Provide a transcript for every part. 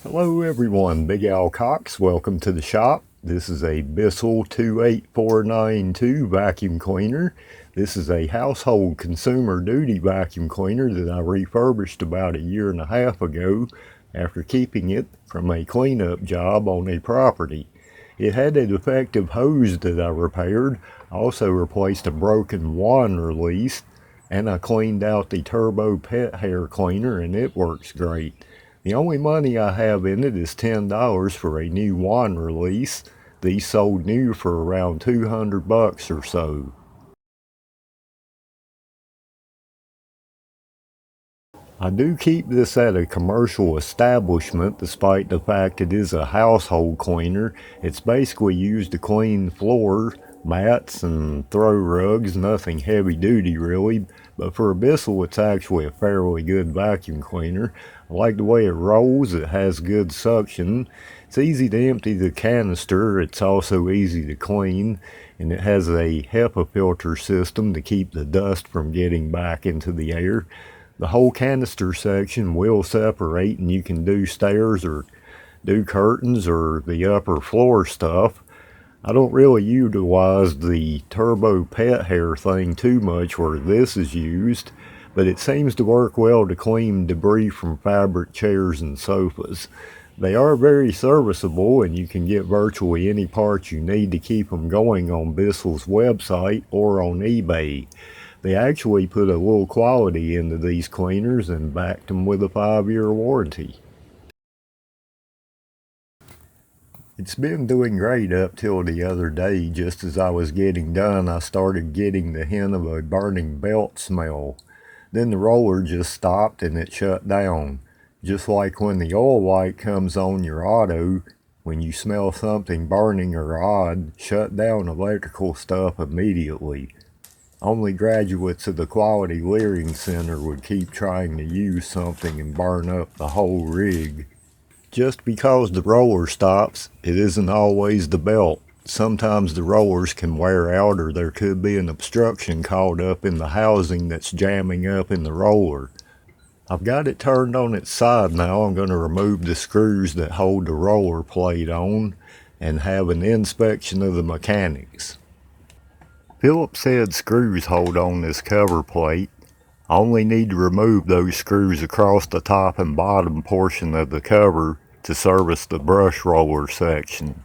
Hello everyone, Big Al Cox, welcome to the shop. This is a Bissell 28492 vacuum cleaner. This is a household consumer duty vacuum cleaner that I refurbished about a year and a half ago after keeping it from a cleanup job on a property. It had a defective hose that I repaired. I also replaced a broken wand release, and I cleaned out the turbo pet hair cleaner, and it works great. The only money I have in it is $10 for a new wand release. These sold new for around $200 or so. I do keep this at a commercial establishment despite the fact it is a household cleaner. It's basically used to clean floors, mats, and throw rugs, nothing heavy duty really. But for a Bissell, it's actually a fairly good vacuum cleaner. I like the way it rolls, it has good suction. It's easy to empty the canister, it's also easy to clean, and it has a HEPA filter system to keep the dust from getting back into the air. The whole canister section will separate, and you can do stairs or do curtains or the upper floor stuff. I don't really utilize the turbo pet hair thing too much where this is used, but it seems to work well to clean debris from fabric chairs and sofas. They are very serviceable, and you can get virtually any parts you need to keep them going on Bissell's website or on eBay. They actually put a little quality into these cleaners and backed them with a 5-year warranty. It's been doing great up till the other day. Just as I was getting done, I started getting the hint of a burning belt smell. Then the roller just stopped and it shut down. Just like when the oil light comes on your auto, when you smell something burning or odd, shut down electrical stuff immediately. Only graduates of the Quality Leering Center would keep trying to use something and burn up the whole rig. Just because the roller stops, it isn't always the belt. Sometimes the rollers can wear out, or there could be an obstruction caught up in the housing that's jamming up in the roller. I've got it turned on its side now. I'm going to remove the screws that hold the roller plate on and have an inspection of the mechanics. Phillips head screws hold on this cover plate. I only need to remove those screws across the top and bottom portion of the cover to service the brush roller section.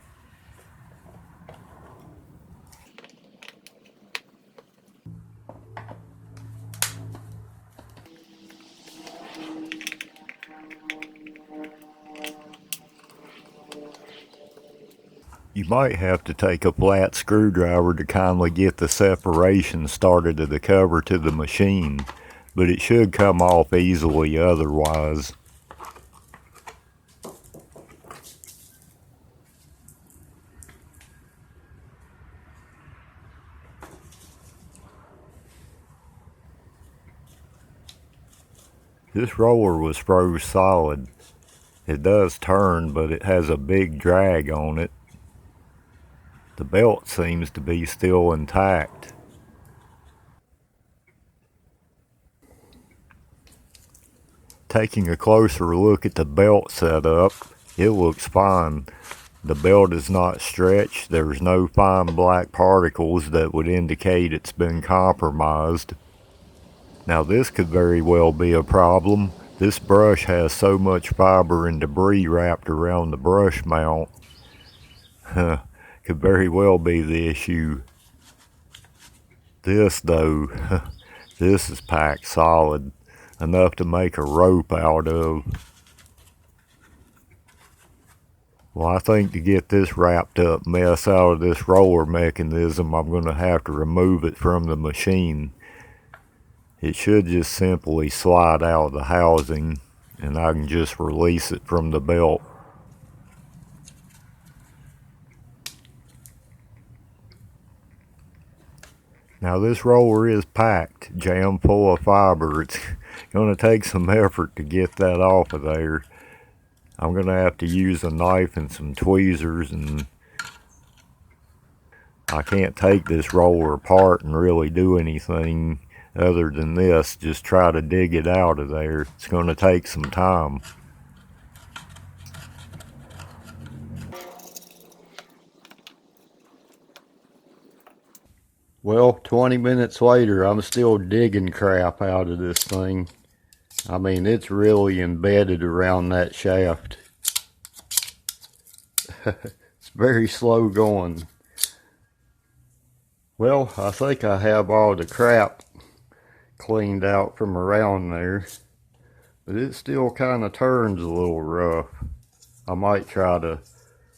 You might have to take a flat screwdriver to kindly get the separation started of the cover to the machine, but it should come off easily otherwise. This roller was froze solid. It does turn, but it has a big drag on it. The belt seems to be still intact. Taking a closer look at the belt setup, it looks fine. The belt is not stretched. There's no fine black particles that would indicate it's been compromised. Now this could very well be a problem. This brush has so much fiber and debris wrapped around the brush mount. Could very well be the issue. This though, this is packed solid, enough to make a rope out of. Well, I think to get this wrapped up mess out of this roller mechanism, I'm going to have to remove it from the machine. It should just simply slide out of the housing, and I can just release it from the belt. Now this roller is packed, jam full of fiber. It's going to take some effort to get that off of there. I'm going to have to use a knife and some tweezers, and I can't take this roller apart and really do anything other than this. Just try to dig it out of there. It's going to take some time. Well, 20 minutes later, I'm still digging crap out of this thing. I mean, it's really embedded around that shaft. It's very slow going. Well, I think I have all the crap cleaned out from around there, but it still kind of turns a little rough. I might try to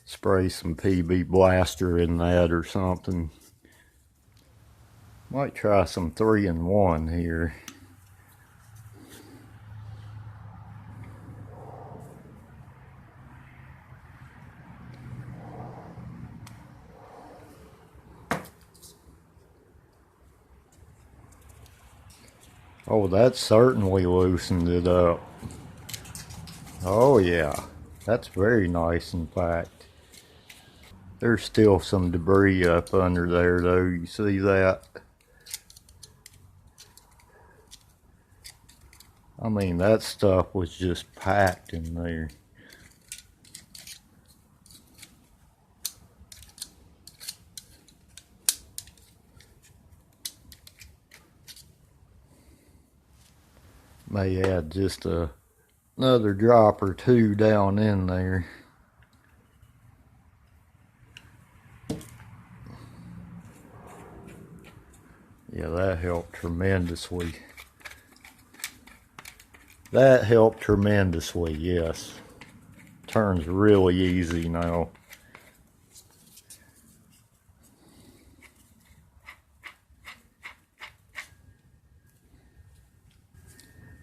spray some PB Blaster in that or something. Might try some 3-in-1 here. Oh, that certainly loosened it up. Oh yeah, that's very nice in fact. There's still some debris up under there though, you see that? I mean, that stuff was just packed in there. May add just another drop or two down in there. Yeah, that helped tremendously. That helped tremendously, yes. Turns really easy now.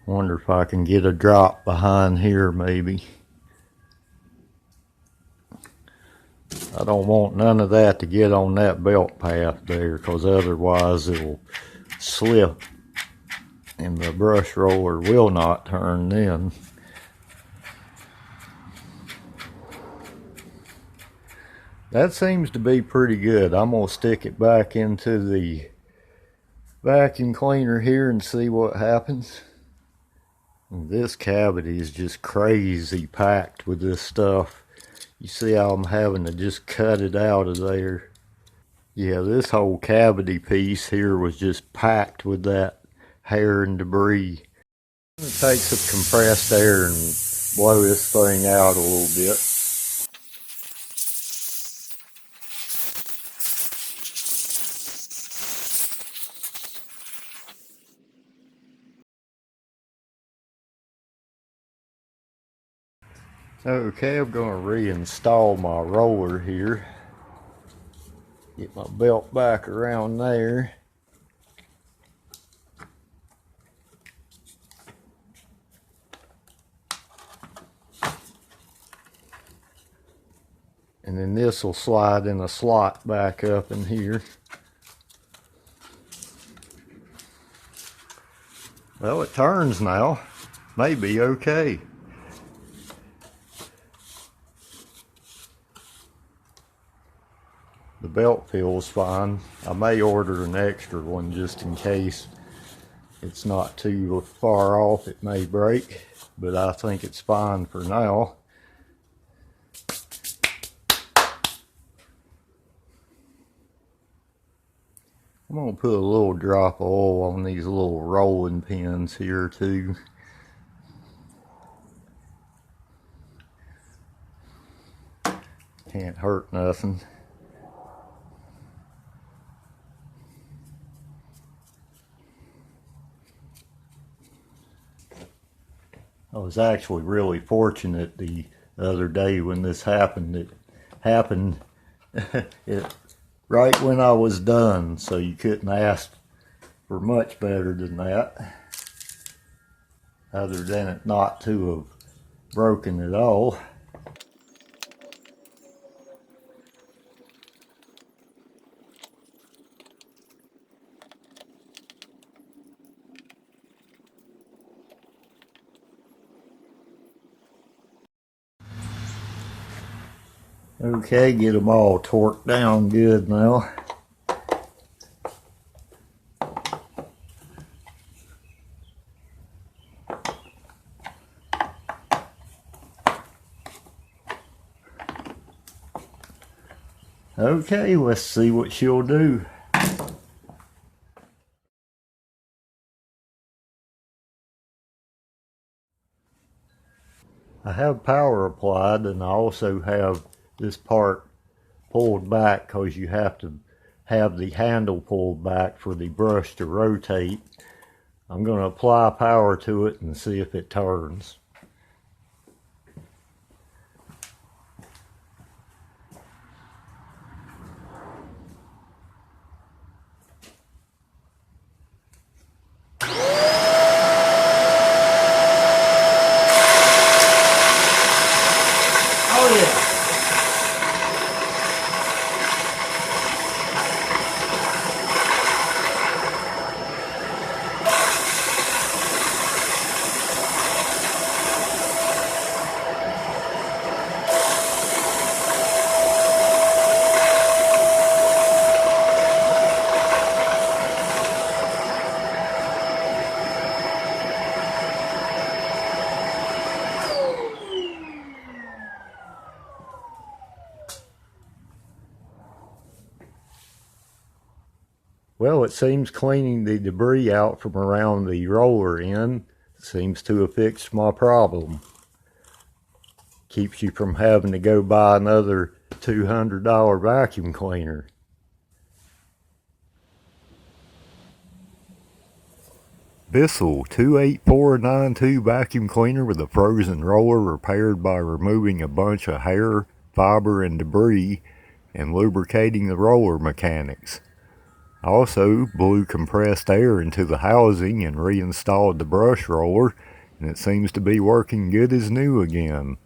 Wonder if I can get a drop behind here maybe. I don't want none of that to get on that belt path there, because otherwise it'll slip and the brush roller will not turn then. That seems to be pretty good. I'm going to stick it back into the vacuum cleaner here and see what happens. This cavity is just crazy packed with this stuff. You see how I'm having to just cut it out of there. Yeah, this whole cavity piece here was just packed with that hair and debris. I'm going to take some compressed air and blow this thing out a little bit. Okay, I'm going to reinstall my roller here. Get my belt back around there. And then this will slide in a slot back up in here. Well, it turns now. Maybe okay. The belt feels fine. I may order an extra one just in case it's not too far off. It may break, but I think it's fine for now. I'm going to put a little drop of oil on these little rolling pins here too. Can't hurt nothing. I was actually really fortunate the other day when this happened. It happened right when I was done, so you couldn't ask for much better than that, other than it not to have broken at all. Okay, get them all torqued down good now. Okay, let's see what she'll do. I have power applied, and I also have this part pulled back because you have to have the handle pulled back for the brush to rotate. I'm going to apply power to it and see if it turns. Oh yeah. Well, it seems cleaning the debris out from around the roller end seems to have fixed my problem. Keeps you from having to go buy another $200 vacuum cleaner. Bissell 28492 vacuum cleaner with a frozen roller, repaired by removing a bunch of hair, fiber, and debris and lubricating the roller mechanics. Also blew compressed air into the housing and reinstalled the brush roller, and it seems to be working good as new again.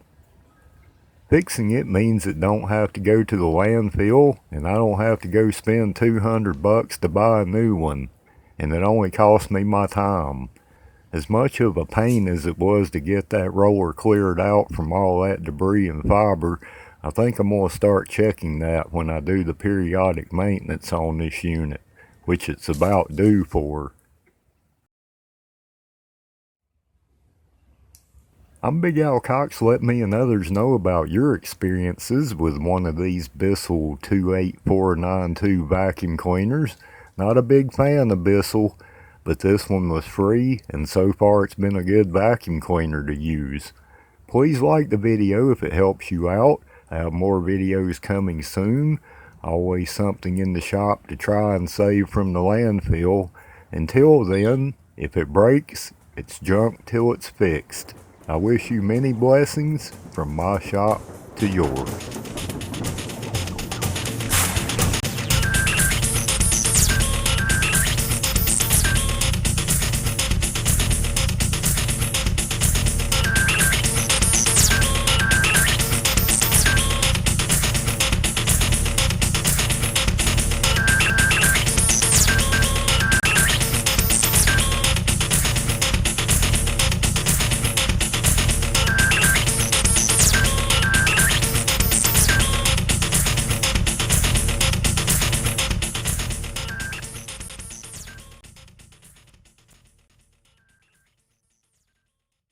Fixing it means it don't have to go to the landfill, and I don't have to go spend $200 to buy a new one, and it only cost me my time. As much of a pain as it was to get that roller cleared out from all that debris and fiber, I think I'm going to start checking that when I do the periodic maintenance on this unit, which it's about due for. I'm Big Al Cox. Let me and others know about your experiences with one of these Bissell 28492 vacuum cleaners. Not a big fan of Bissell, but this one was free, and so far it's been a good vacuum cleaner to use. Please like the video if it helps you out. I have more videos coming soon. Always something in the shop to try and save from the landfill. Until then, if it breaks, it's junk till it's fixed. I wish you many blessings from my shop to yours.